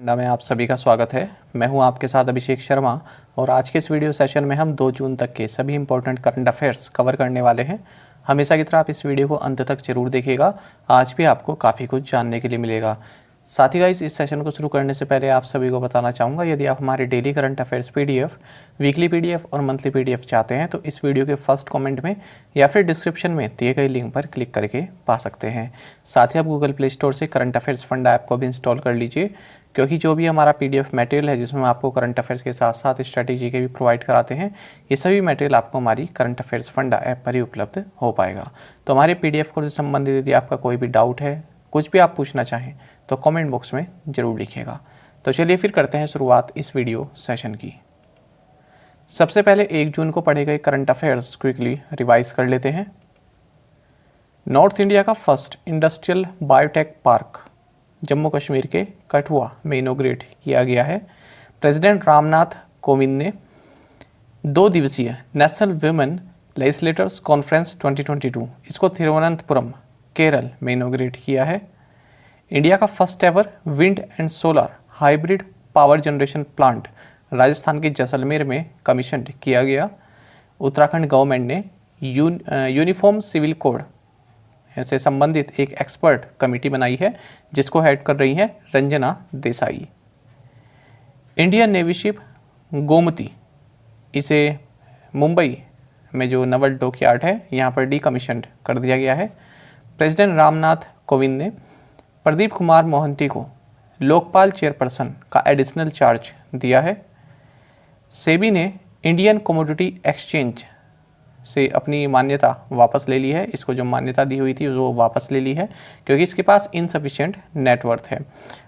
अड्डा में आप सभी का स्वागत है। मैं हूं आपके साथ अभिषेक शर्मा और आज के इस वीडियो सेशन में हम 2 जून तक के सभी इंपॉर्टेंट करंट अफेयर्स कवर करने वाले हैं। हमेशा की तरह आप इस वीडियो को अंत तक जरूर देखिएगा। आज भी आपको काफ़ी कुछ जानने के लिए मिलेगा। साथ ही गाइस, इस सेशन को शुरू करने से पहले आप सभी को बताना चाहूँगा, यदि आप हमारे daily current affairs PDF, weekly PDF और मंथली पीडीएफ चाहते हैं तो इस वीडियो के फर्स्ट कमेंट में या फिर डिस्क्रिप्शन में दिए गए लिंक पर क्लिक करके पा सकते हैं। साथ ही आप गूगल प्ले स्टोर से करंट अफेयर्स फंडा ऐप को भी इंस्टॉल कर लीजिए, क्योंकि जो भी हमारा पीडीएफ मटेरियल है जिसमें आपको करंट अफेयर्स के साथ साथ स्ट्रैटेजी के भी प्रोवाइड कराते हैं, ये सभी मटेरियल आपको हमारी करंट अफेयर्स फंडा ऐप पर ही उपलब्ध हो पाएगा। तो हमारे पीडीएफ कोर्स से संबंधित यदि आपका कोई भी डाउट है, कुछ भी आप पूछना चाहें तो कमेंट बॉक्स में ज़रूर लिखिएगा। तो चलिए फिर करते हैं शुरुआत इस वीडियो सेशन की। सबसे पहले 1 जून को पढ़े गए करंट अफेयर्स क्विकली रिवाइज कर लेते हैं। नॉर्थ इंडिया का first industrial biotech park Jammu Kashmir के कठुआ में इनोग्रेट किया गया है। प्रेसिडेंट रामनाथ कोविंद ने 2 दिवसीय नेशनल वुमेन लेजिस्लेटर्स कॉन्फ्रेंस 2022 इसको तिरुवनंतपुरम केरल में इनोग्रेट किया है। इंडिया का first ever wind and solar hybrid power generation plant Rajasthan के जैसलमेर में कमीशन किया गया। उत्तराखंड गवर्नमेंट ने यूनिफॉर्म सिविल कोड से संबंधित एक एक्सपर्ट कमेटी बनाई है, जिसको हेड कर रही हैं Ranjana Desai. Indian navy ship Gomti, इसे मुंबई में जो नवल डॉकयार्ड है यहाँ पर डीकमीशन कर दिया गया है। प्रेसिडेंट रामनाथ कोविंद ने प्रदीप कुमार मोहंती को लोकपाल चेयरपर्सन का एडिशनल चार्ज दिया है। सेबी ने इंडियन कमोडिटी एक्सचेंज से अपनी मान्यता वापस ले ली है। इसको जो मान्यता दी हुई थी वो वापस ले ली है, क्योंकि इसके पास इनसफिशिएंट नेटवर्थ है।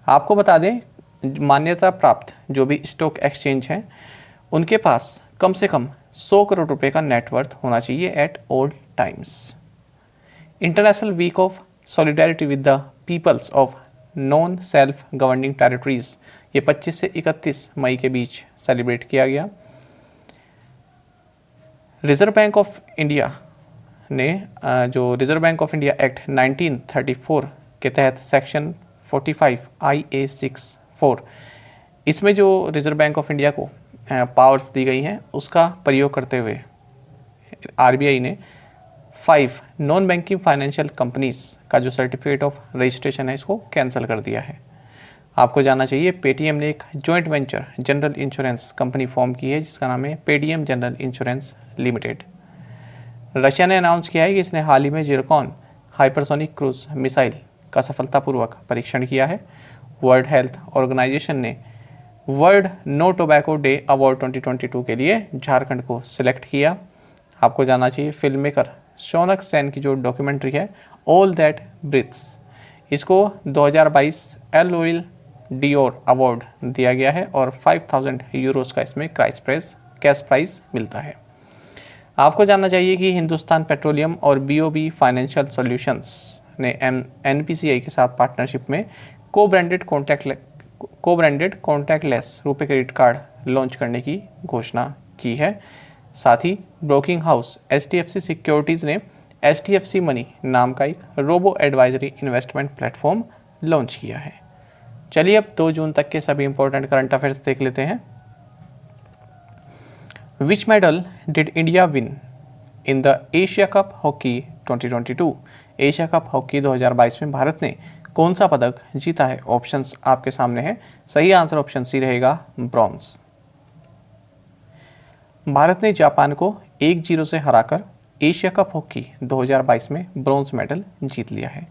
आपको बता दें, मान्यता प्राप्त जो भी स्टॉक एक्सचेंज हैं उनके पास कम से कम 100 करोड़ रुपए का नेटवर्थ होना चाहिए at all times. International week of solidarity with the peoples of non self governing territories ये 25 से 31 मई के बीच सेलिब्रेट किया गया। रिजर्व बैंक ऑफ इंडिया ने जो reserve bank of India act 1934 के तहत सेक्शन 45 IA64 इसमें जो रिजर्व बैंक ऑफ इंडिया को पावर्स दी गई हैं उसका प्रयोग करते हुए RBI ने 5 नॉन बैंकिंग फाइनेंशियल कंपनीज का जो सर्टिफिकेट ऑफ रजिस्ट्रेशन है इसको कैंसिल कर दिया है। आपको जानना चाहिए, पेटीएम ने एक joint venture general insurance company form की है जिसका नाम है Paytm general insurance limited. Russia ने अनाउंस किया है कि इसने हाल ही में जिरकॉन हाइपरसोनिक क्रूज मिसाइल का सफलतापूर्वक परीक्षण किया है। वर्ल्ड हेल्थ ऑर्गेनाइजेशन ने World No Tobacco Day award 2022 के लिए झारखंड को सिलेक्ट किया। आपको जानना चाहिए, फिल्म मेकर शौनक सेन की जो डॉक्यूमेंट्री है ऑल दैट ब्रीथ्स, इसको 2022 एल डियोर अवार्ड दिया गया है और 5000 यूरोस का इसमें कैश प्राइज मिलता है। आपको जानना चाहिए कि हिंदुस्तान पेट्रोलियम और BOB फाइनेंशियल सॉल्यूशंस ने NPCI के साथ पार्टनरशिप में को branded contactless RuPay credit card launch करने की घोषणा की है। साथ ही ब्रोकिंग हाउस HDFC सिक्योरिटीज़ ने HDFC मनी नाम का एक robo advisory investment platform launch किया है। चलिए अब 2 जून तक के सभी इंपॉर्टेंट करंट अफेयर्स देख लेते हैं। विच medal did India win in the Asia cup hockey 2022? Asia cup hockey 2022 में भारत ने कौन सा पदक जीता है? ऑप्शंस आपके सामने हैं। सही आंसर ऑप्शन सी रहेगा, ब्रॉन्ज। भारत ने जापान को 1-0 से हराकर एशिया कप हॉकी 2022 में ब्रॉन्ज मेडल जीत लिया है।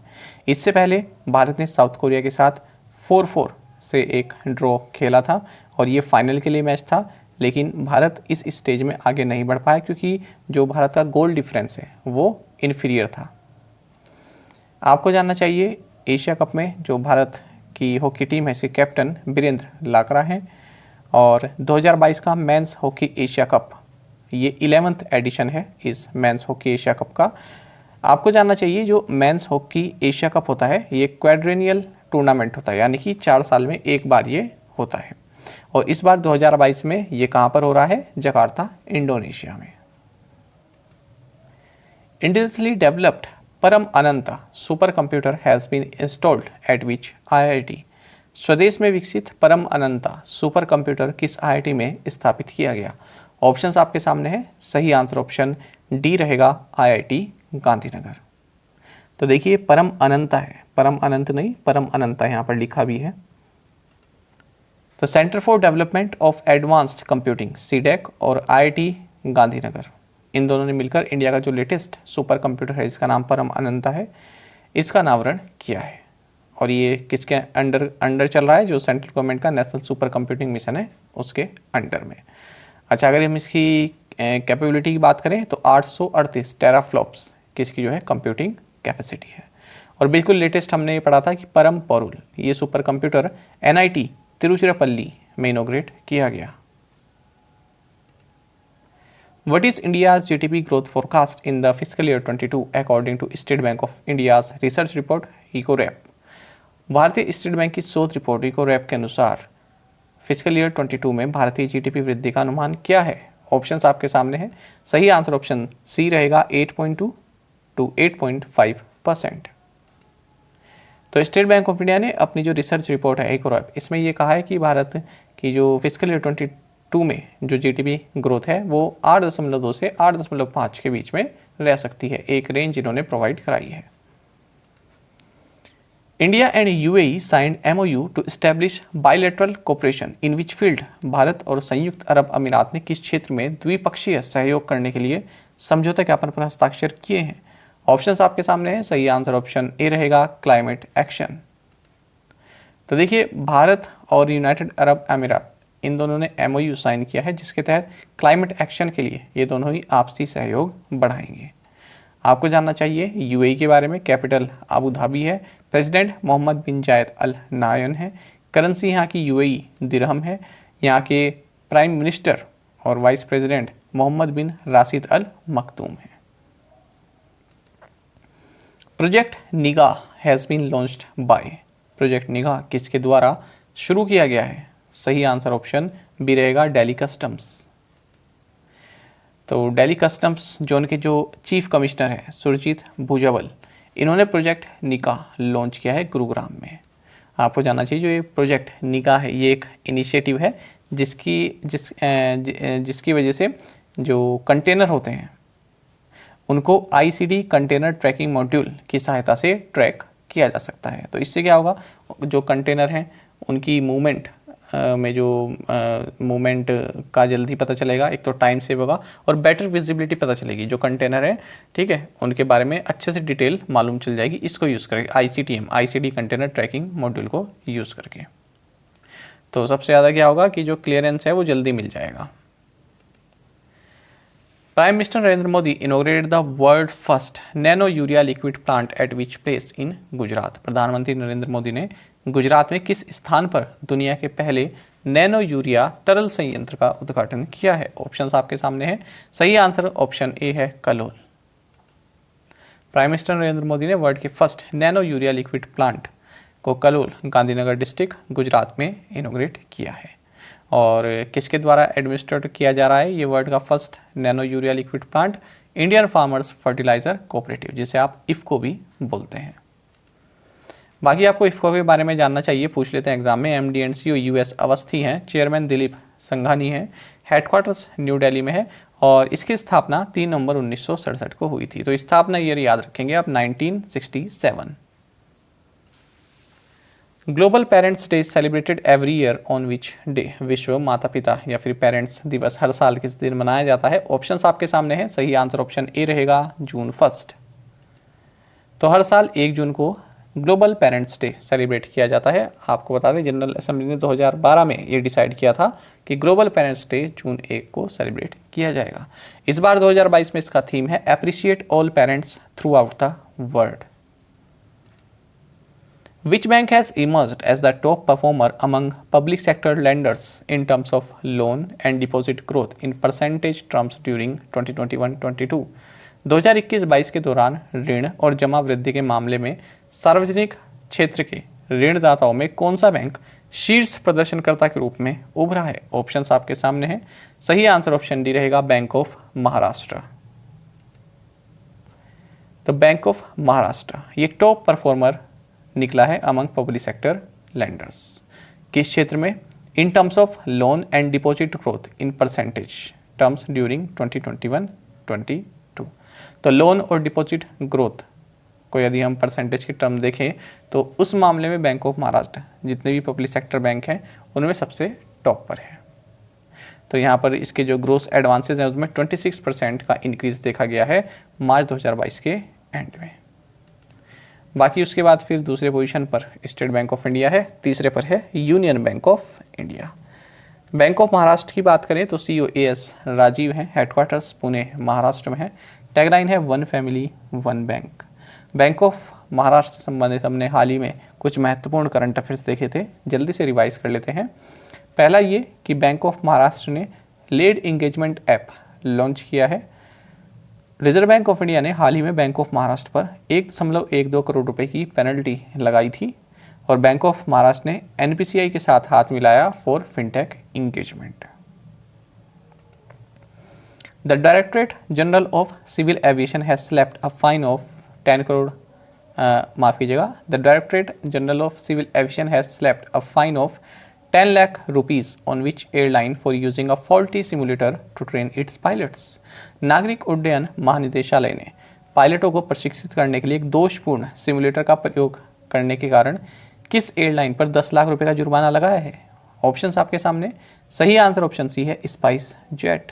इससे पहले भारत ने साउथ कोरिया के साथ 4-4 से एक ड्रॉ खेला था और ये फाइनल के लिए मैच था, लेकिन भारत इस स्टेज में आगे नहीं बढ़ पाया क्योंकि जो भारत का गोल डिफरेंस है वो इन्फीरियर था। आपको जानना चाहिए, एशिया कप में जो भारत की हॉकी टीम है इसके कैप्टन वीरेंद्र लाकरा हैं और 2022 का मेंस हॉकी एशिया कप ये 11th एडिशन है इस मेंस हॉकी एशिया कप का। आपको जानना चाहिए, जो मेंस हॉकी एशिया कप होता है ये क्वाड्रेनियल टूर्नामेंट होता है, यानी कि 4 साल में एक बार ये होता है और इस बार 2022 में ये कहाँ पर हो रहा है? जकार्ता, इंडोनेशिया में। Indigenously developed Param Ananta super computer has been installed at which IIT? स्वदेश में विकसित परम अनंता सुपर कंप्यूटर किस आईआईटी में स्थापित किया गया? ऑप्शंस आपके सामने है। सही आंसर ऑप्शन डी रहेगा, आईआईटी गांधीनगर। तो देखिए परम अनंता है, परम अनंत नहीं, परम अनंता यहाँ पर लिखा भी है। तो centre for development of advanced computing CDAC और आईआईटी गांधीनगर, इन दोनों ने मिलकर इंडिया का जो लेटेस्ट सुपर कंप्यूटर है जिसका नाम परम अनंता है, इसका अनावरण किया है। और ये किसके अंडर चल रहा है? जो सेंट्रल गवर्नमेंट का नेशनल सुपर कंप्यूटिंग मिशन है उसके अंडर में। अच्छा, अगर हम इसकी कैपेबिलिटी की बात करें तो 838 टेराफ्लॉप्स किसकी जो है कंप्यूटिंग कैपेसिटी है। और बिल्कुल लेटेस्ट हमने ये पढ़ा था कि परम पॉरुल ये सुपर कंप्यूटर एनआईटी तिरुचिरापल्ली में इनोग्रेट किया गया। What is India's GDP growth forecast in the fiscal year 22 according to State Bank of India's research report EcoRep? भारतीय स्टेट बैंक की शोध रिपोर्ट EcoRep के अनुसार फिजिकल ईयर 22 में भारतीय जीडीपी वृद्धि का अनुमान क्या है? ऑप्शंस आपके सामने है। सही आंसर ऑप्शन सी रहेगा 8.2 to 8.5%। तो स्टेट बैंक ऑफ इंडिया ने अपनी जो रिसर्च रिपोर्ट है EcoRep, इसमें ये कहा है कि भारत की जो फिजिकल ईयर 22 में जो जीडीपी ग्रोथ है वो 8.2 से 8.5 के बीच में रह सकती है। एक रेंज इन्होंने प्रोवाइड कराई है। India and UAE signed MoU to establish bilateral cooperation in which field? Bharat और संयुक्त अरब अमीरात ने किस क्षेत्र में द्विपक्षीय सहयोग करने के लिए समझौता ज्ञापन पर हस्ताक्षर किए हैं? ऑप्शंस आपके सामने है। सही आंसर ऑप्शन ए रहेगा, क्लाइमेट एक्शन। तो देखिए भारत और यूनाइटेड अरब अमीरात इन दोनों ने एमओयू साइन किया है जिसके तहत क्लाइमेट एक्शन के लिए ये दोनों ही आपसी सहयोग बढ़ाएंगे। आपको जानना चाहिए यूएई के बारे में। कैपिटल अबू धाबी है, प्रेसिडेंट मोहम्मद बिन जायद अल नायन है, करेंसी यहाँ की यूएई दिरहम है, यहाँ के प्राइम मिनिस्टर और vice president Mohammed bin Rashid Al Maktoum है। Project Nigah has been launched by? Project Nigah किसके द्वारा शुरू किया गया है? सही आंसर ऑप्शन बी रहेगा, दिल्ली कस्टम्स। तो दिल्ली कस्टम्स जोन के जो चीफ कमिश्नर हैं सुरजीत भुजबल, इन्होंने प्रोजेक्ट निगाह लॉन्च किया है गुरुग्राम में। आपको जानना चाहिए जो ये प्रोजेक्ट निगाह है ये एक इनिशिएटिव है जिसकी वजह से जो कंटेनर होते हैं उनको आईसीडी कंटेनर ट्रैकिंग मॉड्यूल की सहायता से ट्रैक किया जा सकता है। तो इससे क्या होगा, जो कंटेनर हैं उनकी मूवमेंट में जो मूवमेंट का जल्दी पता चलेगा, एक तो टाइम सेव होगा और बेटर विजिबिलिटी पता चलेगी। जो कंटेनर है ठीक है उनके बारे में अच्छे से डिटेल मालूम चल जाएगी इसको यूज़ करके, आईसीडी कंटेनर ट्रैकिंग मॉड्यूल को यूज़ करके। तो सबसे ज़्यादा क्या होगा कि जो क्लियरेंस है वो जल्दी मिल जाएगा। Prime minister Narendra Modi inaugurated the world first nano urea liquid plant at which place in Gujarat? प्रधानमंत्री नरेंद्र मोदी ने गुजरात में किस स्थान पर दुनिया के पहले नैनो यूरिया तरल संयंत्र का उद्घाटन किया है? ऑप्शंस आपके सामने हैं। सही आंसर ऑप्शन ए है, कलोल। प्राइम मिनिस्टर नरेंद्र मोदी ने वर्ल्ड के first nano urea liquid plant को कलोल गांधीनगर डिस्ट्रिक्ट गुजरात में इनॉग्रेट किया है। और किसके द्वारा एडमिनिस्ट्रेट किया जा रहा है ये वर्ल्ड का first nano urea liquid plant? Indian farmers fertiliser cooperative, जिसे आप इफ्को भी बोलते हैं। बाकी आपको इफ्को के बारे में जानना चाहिए, पूछ लेते हैं एग्जाम में। एमडी&CO यूएस अवस्थी हैं, चेयरमैन दिलीप संघानी हैं, हेडक्वार्टर्स न्यू दिल्ली में है और इसकी स्थापना 3 नवंबर 1967 को हुई थी। तो स्थापना ईयर याद रखेंगे आप, 1967। Global parents day celebrated every year on which day? विश्व माता पिता या फिर पेरेंट्स दिवस हर साल किस दिन मनाया जाता है? ऑप्शंस आपके सामने हैं। सही आंसर ऑप्शन ए रहेगा, जून 1। तो हर साल 1 जून को ग्लोबल पेरेंट्स डे सेलिब्रेट किया जाता है। आपको बता दें जनरल असेंबली ने 2012 में ये डिसाइड किया था कि ग्लोबल पेरेंट्स डे जून 1 को सेलिब्रेट किया जाएगा। इस बार 2022 में इसका थीम है appreciate all parents through out the world. Which bank has emerged as the top performer among public sector lenders in terms of loan and deposit growth in percentage terms during 2021-22? 2021-22 के दौरान ऋण और जमा वृद्धि के मामले में सार्वजनिक क्षेत्र के ऋणदाताओं में कौन सा बैंक शीर्ष प्रदर्शनकर्ता के रूप में उभरा है? ऑप्शंस आपके सामने हैं। सही आंसर ऑप्शन डी रहेगा, बैंक ऑफ महाराष्ट्र। तो बैंक ऑफ महाराष्ट्र ये टॉप परफॉर्मर निकला है अमंग पब्लिक सेक्टर लेंडर्स। किस क्षेत्र में? In terms of loan and deposit growth in percentage terms during 2021-22। तो लोन और डिपॉजिट ग्रोथ को यदि हम परसेंटेज की टर्म देखें तो उस मामले में बैंक ऑफ महाराष्ट्र जितने भी पब्लिक सेक्टर बैंक हैं उनमें सबसे टॉप पर है। तो यहाँ पर इसके जो ग्रोस एडवांसेज हैं उसमें 26% का इंक्रीज देखा गया है मार्च 2022 के एंड में। बाकी उसके बाद फिर दूसरे पोजीशन पर स्टेट बैंक ऑफ इंडिया है, तीसरे पर है union bank of India. Bank of Maharashtra की बात करें तो CEO AS राजीव हैं, हेडक्वार्टर्स पुणे महाराष्ट्र में है। टैगलाइन है one family one bank. Bank of Maharashtra से संबंधित हमने हाल ही में कुछ महत्वपूर्ण करंट अफेयर्स देखे थे, जल्दी से रिवाइज कर लेते हैं। पहला ये कि बैंक ऑफ महाराष्ट्र ने लेड इंगेजमेंट ऐप लॉन्च किया है। रिजर्व बैंक ऑफ इंडिया ने हाल ही में बैंक ऑफ महाराष्ट्र पर 1.12 करोड़ रुपए की पेनल्टी लगाई थी और बैंक ऑफ महाराष्ट्र ने NPCI के साथ हाथ मिलाया for fintech engagement. The Directorate General of Civil Aviation has slapped a fine of 10 crore माफ़ कीजिएगा, the Directorate General of Civil Aviation has slapped a fine of 10 lakh rupees on which airline for using a faulty simulator to train its pilots. नागरिक उड्डयन महानिदेशालय ने पायलटों को प्रशिक्षित करने के लिए एक दोषपूर्ण सिमुलेटर का प्रयोग करने के कारण किस एयरलाइन पर 10 लाख रुपए का जुर्माना लगाया है? ऑप्शंस आपके सामने। सही आंसर ऑप्शन सी है, स्पाइस जेट।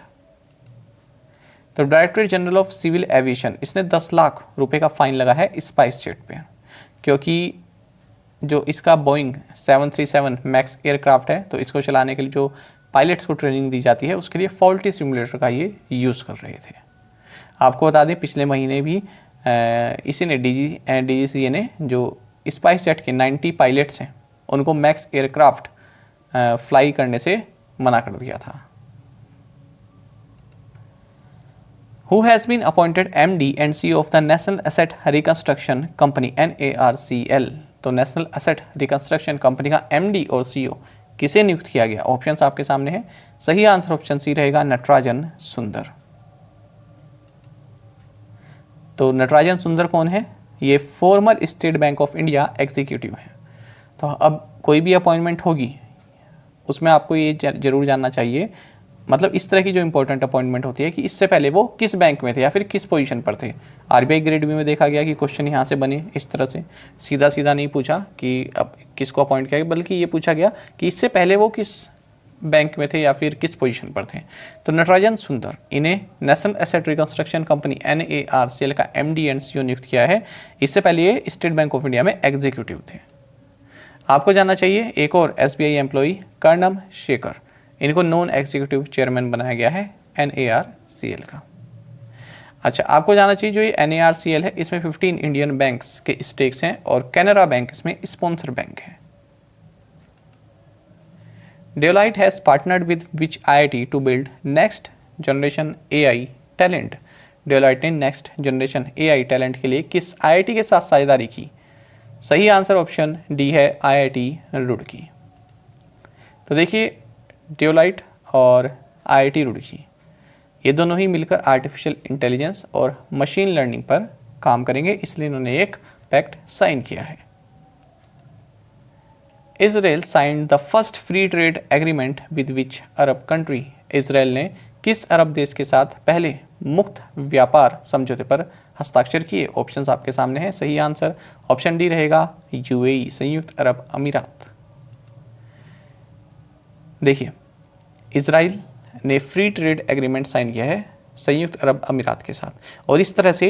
तो Directorate General of Civil Aviation इसने 10 लाख रुपए का फाइन लगा है स्पाइस जेट पे, क्योंकि जो इसका बोइंग 737 मैक्स एयरक्राफ्ट है तो इसको चलाने के लिए जो पायलट्स को ट्रेनिंग दी जाती है उसके लिए फॉल्टी सिमुलेटर का ये यूज़ कर रहे थे। आपको बता दें पिछले महीने भी इसी ने DGCA ने जो स्पाइस जेट के 90 पायलट्स हैं उनको मैक्स एयरक्राफ्ट फ्लाई करने से मना कर दिया था। Who has been appointed MD and CEO of the National Asset Reconstruction Company NARCL? तो नेशनल एसेट रिकंस्ट्रक्शन कंपनी का MD और CEO किसे नियुक्त किया गया? ऑप्शंस आपके सामने हैं। सही आंसर ऑप्शन सी रहेगा, नटराजन सुंदर। तो नटराजन सुंदर कौन है? ये farmer state bank of India executive है। तो अब कोई भी अपॉइंटमेंट होगी उसमें आपको ये जरूर जानना चाहिए, मतलब इस तरह की जो इंपॉर्टेंट अपॉइंटमेंट होती है कि इससे पहले वो किस बैंक में थे या फिर किस पोजीशन पर थे। RBI ग्रेड बी में देखा गया कि क्वेश्चन यहाँ से बने इस तरह से, सीधा सीधा नहीं पूछा कि अब किसको अपॉइंट किया, बल्कि ये पूछा गया कि इससे पहले वो किस बैंक में थे या फिर किस पोजीशन पर थे। तो नटराजन सुंदर, इन्हें national asset reconstruction company NARCL का MD एंड CEO नियुक्त किया है। इससे पहले ये स्टेट बैंक ऑफ इंडिया में एग्जीक्यूटिव थे। आपको जानना चाहिए एक और SBI एम्प्लॉई कर्णम शेखर, इनको नॉन एग्जीक्यूटिव चेयरमैन बनाया गया है NARCL का। अच्छा, आपको जानना चाहिए जो ये NARCL है इसमें 15 इंडियन बैंक्स के स्टेक्स हैं और कैनरा बैंक इसमें स्पॉन्सर बैंक है। Deloitte has partnered with which IIT to build next generation AI talent. Deloitte ने नेक्स्ट जनरेशन AI टैलेंट के लिए किस IIT के साथ साझेदारी की? सही आंसर ऑप्शन डी है, IIT रुड़की। तो देखिए डेलोइट और IIT रुड़की ये दोनों ही मिलकर आर्टिफिशियल इंटेलिजेंस और मशीन लर्निंग पर काम करेंगे, इसलिए इन्होंने एक पैक्ट साइन किया है। Israel signed the first free trade agreement with which Arab country. Israel ने किस अरब देश के साथ पहले मुक्त व्यापार समझौते पर हस्ताक्षर किए? ऑप्शंस आपके सामने हैं। सही आंसर ऑप्शन डी रहेगा, UAE संयुक्त अरब अमीरात। देखिए इजराइल ने फ्री ट्रेड एग्रीमेंट साइन किया है संयुक्त अरब अमीरात के साथ और इस तरह से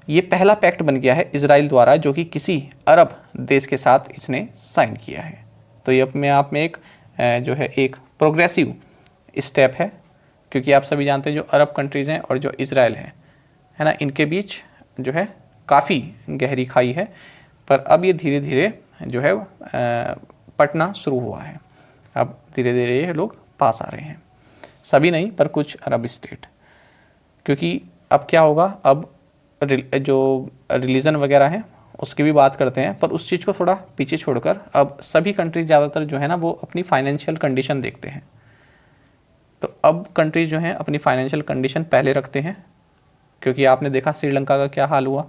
ये पहला पैक्ट बन गया है इजराइल द्वारा जो कि किसी अरब देश के साथ इसने साइन किया है। तो ये अपने आप में एक जो है एक प्रोग्रेसिव स्टेप है, क्योंकि आप सभी जानते हैं जो अरब कंट्रीज़ हैं और जो इजराइल है ना, इनके बीच जो है काफ़ी गहरी खाई है, पर अब ये धीरे धीरे जो है पटना शुरू हुआ है। अब धीरे धीरे ये लोग पास आ रहे हैं, सभी नहीं पर कुछ अरब स्टेट, क्योंकि अब क्या होगा, अब जो रिलीजन वगैरह है उसकी भी बात करते हैं, पर उस चीज़ को थोड़ा पीछे छोड़कर अब सभी कंट्रीज ज़्यादातर जो है ना वो अपनी फाइनेंशियल कंडीशन देखते हैं। तो अब कंट्रीज जो हैं अपनी फाइनेंशियल कंडीशन पहले रखते हैं, क्योंकि आपने देखा श्रीलंका का क्या हाल हुआ,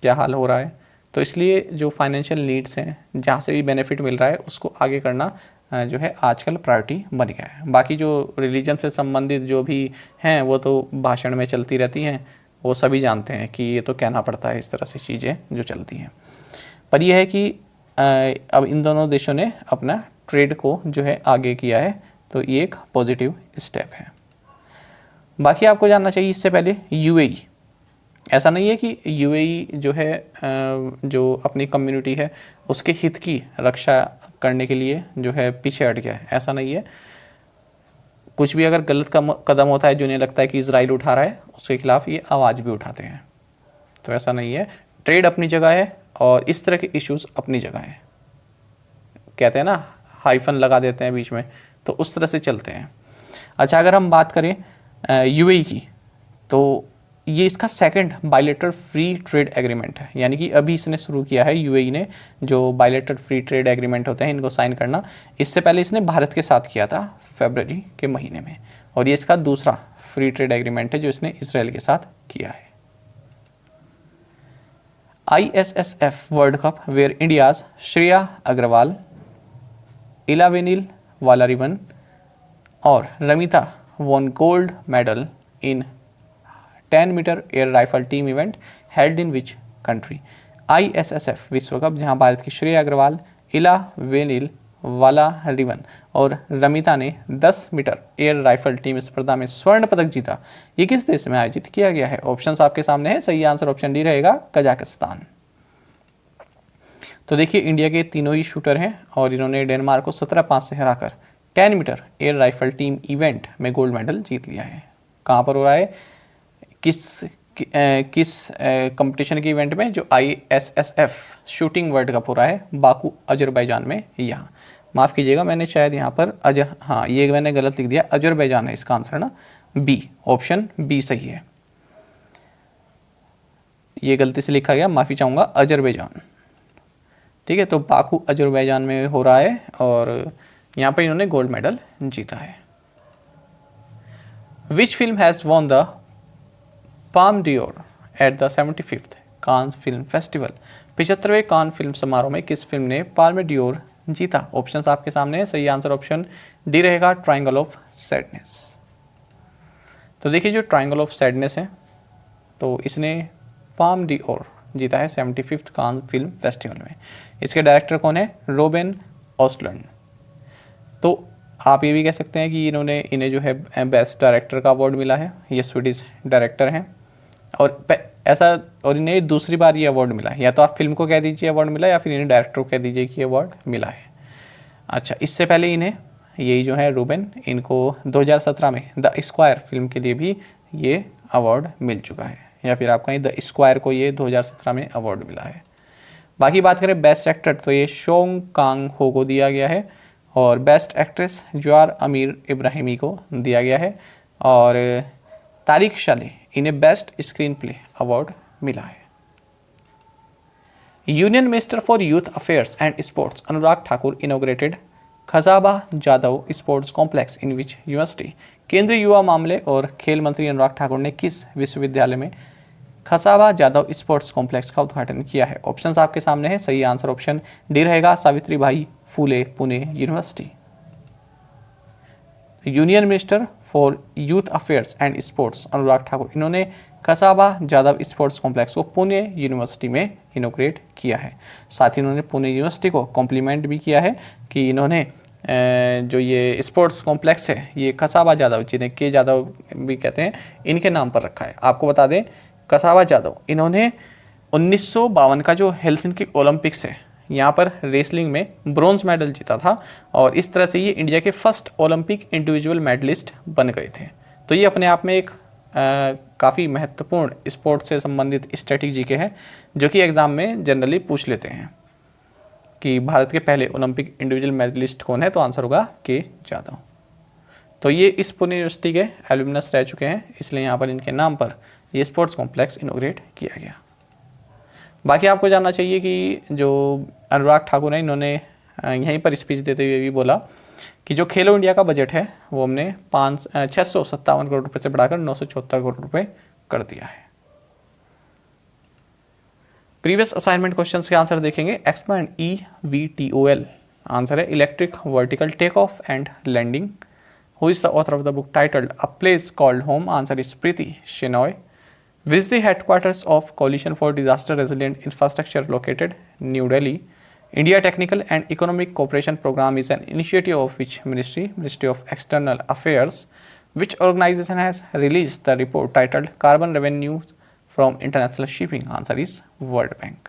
क्या हाल हो रहा है। तो इसलिए जो फाइनेंशियल नीड्स हैं, जहाँ से भी बेनिफिट मिल रहा है उसको आगे करना जो है आजकल प्रायोरिटी बन गया है। बाकी जो रिलीजन से संबंधित जो भी हैं वो तो भाषण में चलती रहती हैं, वो सभी जानते हैं कि ये तो कहना पड़ता है, इस तरह से चीज़ें जो चलती हैं। पर यह है कि अब इन दोनों देशों ने अपना ट्रेड को जो है आगे किया है, तो ये एक पॉजिटिव स्टेप है। बाकी आपको जानना चाहिए इससे पहले यूएई, ऐसा नहीं है कि यूएई जो है जो अपनी कम्युनिटी है उसके हित की रक्षा करने के लिए जो है पीछे हट गया है, ऐसा नहीं है। कुछ भी अगर गलत कदम होता है जो इन्हें लगता है कि इजराइल उठा रहा है, उसके खिलाफ ये आवाज़ भी उठाते हैं। तो ऐसा नहीं है, ट्रेड अपनी जगह है और इस तरह के इश्यूज अपनी जगह है। कहते हैं ना, हाइफन लगा देते हैं बीच में, तो उस तरह से चलते हैं। अच्छा, अगर हम बात करें यूएई की, तो ये इसका second bilateral free trade agreement है, यानी कि अभी इसने शुरू किया है यूएई ने जो बायलैटरल फ्री ट्रेड एग्रीमेंट होते हैं इनको साइन करना। इससे पहले इसने भारत के साथ किया था फरवरी के महीने में, और ये इसका दूसरा फ्री ट्रेड एग्रीमेंट है जो इसने इसराइल के साथ किया है। ISSF world cup where India's Shreya Agarwal, Elavenil Valarivan और Ramita won gold medal in 10 metre air rifle team event held in which country. ISSF विश्व कप, जहां भारत की श्रेया अग्रवाल, इलावेनिल वालारिवन और रमिता ने 10 मीटर एयर राइफल टीम स्पर्धा में स्वर्ण पदक जीता, ये किस देश में आयोजित किया गया है? ऑप्शंस आपके सामने है, सही आंसर ऑप्शन डी रहेगा, कजाकिस्तान। तो देखिए, इंडिया के तीनों ही शूटर हैं और इन्होंने डेनमार्क को 17-5 से हराकर 10 metre air rifle team event में गोल्ड मेडल जीत लिया है। कहाँ पर हो रहा है, किस कंपटीशन के इवेंट में? जो ISSF शूटिंग वर्ल्ड कप हो रहा है बाकू अजरबैजान में। यहाँ माफ़ कीजिएगा, मैंने शायद यहाँ पर हाँ, ये मैंने गलत लिख दिया, अजरबैजान है इसका आंसर ना, बी, ऑप्शन बी सही है। ये गलती से लिखा गया, माफ़ी चाहूँगा, अजरबैजान। ठीक है, तो बाकू अजरबैजान में हो रहा है और यहाँ पर इन्होंने गोल्ड मेडल जीता है। Which film has won the Palme d'Or at the 75th Cannes film festival? 75वें कान फिल्म समारोह में किस फिल्म ने पाल्म डियोर जीता? ऑप्शंस आपके सामने है, सही आंसर ऑप्शन डी रहेगा, ट्रायंगल ऑफ सैडनेस। तो देखिए, जो ट्रायंगल ऑफ सैडनेस है तो इसने पाम डियोर जीता है 75th कान फिल्म फेस्टिवल में। इसके डायरेक्टर कौन है? रोबेन ओस्लंड। तो आप ये भी कह सकते हैं कि इन्हें जो है बेस्ट डायरेक्टर का अवार्ड मिला है, ये स्वीडिश डायरेक्टर हैं और इन्हें दूसरी बार ये अवार्ड मिला है। या तो आप फिल्म को कह दीजिए अवार्ड मिला, या फिर इन्हें डायरेक्टर को कह दीजिए कि अवार्ड मिला है। अच्छा, इससे पहले इन्हें यही जो है रूबेन, इनको 2017 में द स्क्वायर फिल्म के लिए भी ये अवार्ड मिल चुका है, या फिर आप कहें द स्क्वायर को ये 2017 में अवार्ड मिला है। बाकी बात करें बेस्ट एक्टर, तो ये सोंग कांग हो को दिया गया है, और बेस्ट एक्ट्रेस ज्वार अमीर इब्राहिमी को दिया गया है, और तारिक शाले इन्हें बेस्ट स्क्रीन प्ले अवार्ड मिला है। Union minister for youth affairs and sports Anurag Thakur inaugurated Khashaba Jadhav sports complex in which university? केंद्रीय युवा मामले और खेल मंत्री अनुराग ठाकुर ने किस विश्वविद्यालय में खसाबा जादव स्पोर्ट्स कॉम्प्लेक्स का उद्घाटन किया है? ऑप्शंस आपके सामने है, सही आंसर ऑप्शन डी रहेगा, Savitribai Phule Pune university. Union minister for youth affairs and sports Anurag Thakur, इन्होंने खसाबा जादव स्पोर्ट्स कॉम्प्लेक्स को पुणे यूनिवर्सिटी में इनोग्रेट किया है। साथ ही इन्होंने पुणे यूनिवर्सिटी को कॉम्प्लीमेंट भी किया है कि इन्होंने जो ये स्पोर्ट्स कॉम्प्लेक्स है ये खसाबा जादव, जिन्हें के जादव भी कहते हैं, इनके नाम पर रखा है। आपको बता दें, खसाबा जादव इन्होंने 1952 का जो हेलसिंकी ओलंपिक्स है यहाँ पर रेसलिंग में ब्रॉन्ज मेडल जीता था, और इस तरह से ये इंडिया के फर्स्ट ओलंपिक इंडिविजुअल मेडलिस्ट बन गए थे। तो ये अपने आप में एक काफ़ी महत्वपूर्ण स्पोर्ट्स से संबंधित स्ट्रेटजी के हैं, जो कि एग्ज़ाम में जनरली पूछ लेते हैं कि भारत के पहले ओलंपिक इंडिविजुअल मेडलिस्ट कौन है, तो आंसर होगा के जादव। तो ये इस पुणे यूनिवर्सिटी के एल्यूमिनस रह चुके हैं, इसलिए यहाँ पर इनके नाम पर ये स्पोर्ट्स कॉम्प्लेक्स इनोग्रेट किया गया। बाकी आपको जानना चाहिए कि जो अनुराग ठाकुर हैं, इन्होंने यहीं पर स्पीच देते हुए भी बोला कि जो खेलो इंडिया का बजट है वो हमने 657 करोड़ रुपए से बढ़ाकर 974 करोड़ रुपए कर दिया है। प्रीवियस असाइनमेंट क्वेश्चंस के आंसर देखेंगे। एक्सपैंड EVTOL आंसर है electric vertical take off and landing. Who is the author of the book titled a place called home? Answer is Preeti Shenoy. Which the headquarters of coalition for disaster resilient infrastructure located? New Delhi. India Technical and Economic Cooperation Program is an initiative of which ministry? Ministry of External Affairs. Which organization has released the report titled Carbon Revenue from International Shipping? Answer is World Bank.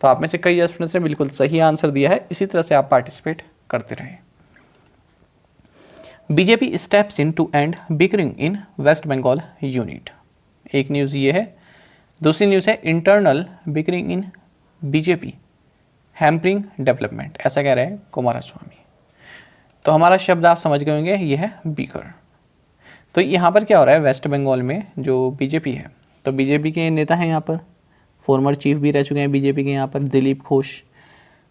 तो आप में से कई students ने बिल्कुल सही answer दिया है, इसी तरह से आप पार्टिसिपेट करते रहें। BJP steps in to end bickering in West Bengal unit. एक न्यूज़ ये है। दूसरी न्यूज़ है internal bickering in BJP hampering development, ऐसा कह रहे हैं कुमारस्वामी। तो हमारा शब्द आप समझ गए होंगे, ये है बीकर। तो यहाँ पर क्या हो रहा है, वेस्ट बंगाल में जो बीजेपी है, तो बीजेपी के नेता हैं यहाँ पर, फॉर्मर चीफ भी रह चुके हैं बीजेपी के यहाँ पर, दिलीप घोष,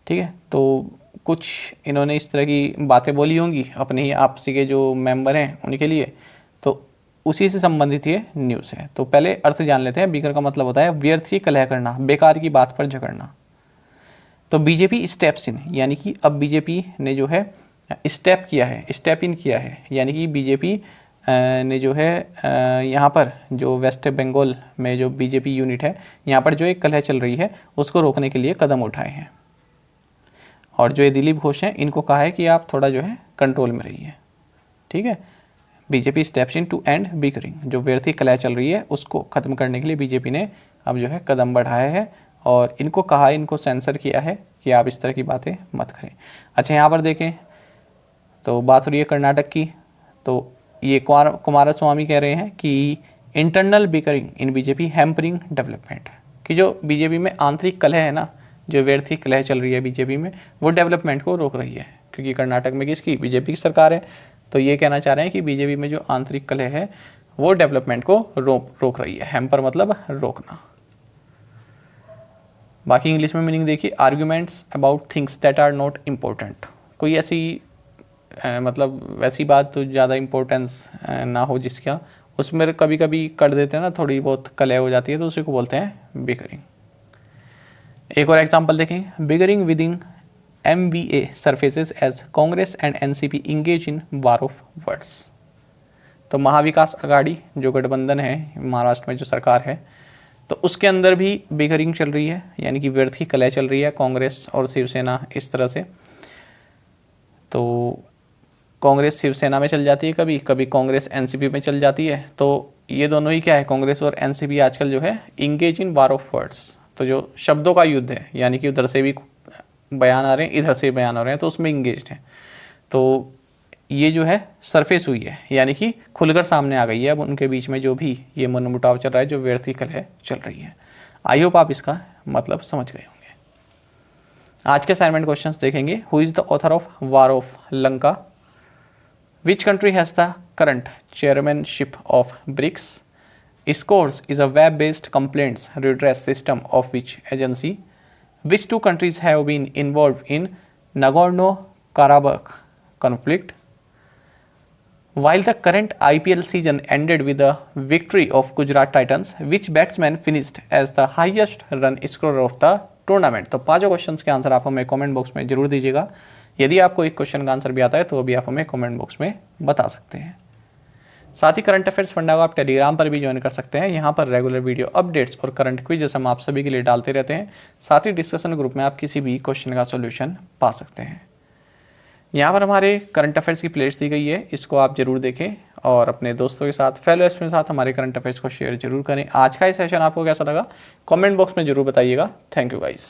ठीक है। तो कुछ इन्होंने इस तरह की बातें बोली होंगी अपने ही आपसी के जो मेंबर हैं उनके लिए, तो उसी से संबंधित ये न्यूज़ है। तो पहले अर्थ जान लेते हैं। बीकर का मतलब होता है व्यर्थ की कलह करना, बेकार की बात पर झगड़ना। तो बीजेपी स्टेप्स इन, यानी कि अब बीजेपी ने जो है स्टेप किया है, स्टेप इन किया है, यानी कि बीजेपी ने जो है यहाँ पर जो वेस्ट बंगाल में जो बीजेपी यूनिट है, यहाँ पर जो एक कलह चल रही है उसको रोकने के लिए कदम उठाए हैं। और जो ये दिलीप घोष हैं, इनको कहा है कि आप थोड़ा जो है कंट्रोल में रहिए, ठीक है। BJP steps in to end bickering, जो व्यर्थी कलह चल रही है उसको ख़त्म करने के लिए बीजेपी ने अब जो है कदम बढ़ाया है और इनको कहा, इनको सेंसर किया है कि आप इस तरह की बातें मत करें। अच्छा, यहाँ पर देखें तो बात हो रही है कर्नाटक की। तो ये कुमारस्वामी कह रहे हैं कि internal bickering in BJP hampering development, कि जो बीजेपी में आंतरिक कलह है ना, जो व्यर्थी कलह चल रही है बीजेपी में, वो डेवलपमेंट को रोक रही है, क्योंकि कर्नाटक में किसकी, बीजेपी की सरकार है। तो ये कहना चाह रहे हैं कि बीजेपी में जो आंतरिक कलह है वो डेवलपमेंट को रोक रही है। हैम्पर मतलब रोकना। बाकी इंग्लिश में मीनिंग देखिए, arguments about things that are not important, कोई ऐसी मतलब वैसी बात तो ज़्यादा इम्पोर्टेंस ना हो जिसका उसमें कभी कभी कर देते हैं ना, थोड़ी बहुत कलह हो जाती है, तो उसी को बोलते हैं बिकरिंग। एक और एग्जांपल देखें, bickering with in MVA surfaces as Congress and NCP engage in war of words। तो महाविकास आघाड़ी जो गठबंधन है महाराष्ट्र में जो सरकार है, तो उसके अंदर भी बिकरिंग चल रही है, यानी कि व्यर्थी कलह चल रही है कांग्रेस और शिवसेना इस तरह से। तो कांग्रेस शिवसेना में चल जाती है, कभी कभी कांग्रेस NCP में चल जाती है। तो ये दोनों ही क्या है, कांग्रेस और NCP आजकल जो है engage in war of words, तो जो शब्दों का युद्ध है, यानी कि उधर से भी बयान आ रहे हैं, इधर से बयान आ रहे हैं, तो उसमें इंगेज्ड है। तो ये जो है सरफेस हुई है, यानी कि खुलकर सामने आ गई है अब उनके बीच में जो भी ये मनमुटाव चल रहा है, जो व्यर्थी कलह चल रही है। आई होप आप इसका मतलब समझ गए होंगे। आज के असाइनमेंट क्वेश्चंस देखेंगे। Who is the author of war of Lanka? Which country has the current chairmanship of BRICS? Scores is a web based complaints redress system of which agency? Which two countries have been involved in Nagorno-Karabakh conflict? While the current IPL season ended with the victory of Gujarat Titans, which batsman finished as the highest run scorer of the tournament? तो पांचों questions के answer आप हमें comment box में जरूर दीजिएगा। यदि आपको एक क्वेश्चन का आंसर भी आता है तो अभी आप हमें कमेंट बॉक्स में बता सकते हैं। साथ ही करंट अफेयर्स फंडा को आप टेलीग्राम पर भी ज्वाइन कर सकते हैं। यहाँ पर रेगुलर वीडियो अपडेट्स और करंट क्विज़ हम आप सभी के लिए डालते रहते हैं। साथ ही डिस्कशन ग्रुप में आप किसी भी क्वेश्चन का सॉल्यूशन पा सकते हैं। यहाँ पर हमारे करंट अफेयर्स की प्लेलिस्ट दी गई है, इसको आप जरूर देखें और अपने दोस्तों के साथ, फेलोअर्स के साथ हमारे करंट अफेयर्स को शेयर जरूर करें। आज का ये सेशन आपको कैसा लगा कमेंट बॉक्स में जरूर बताइएगा। Thank you guys.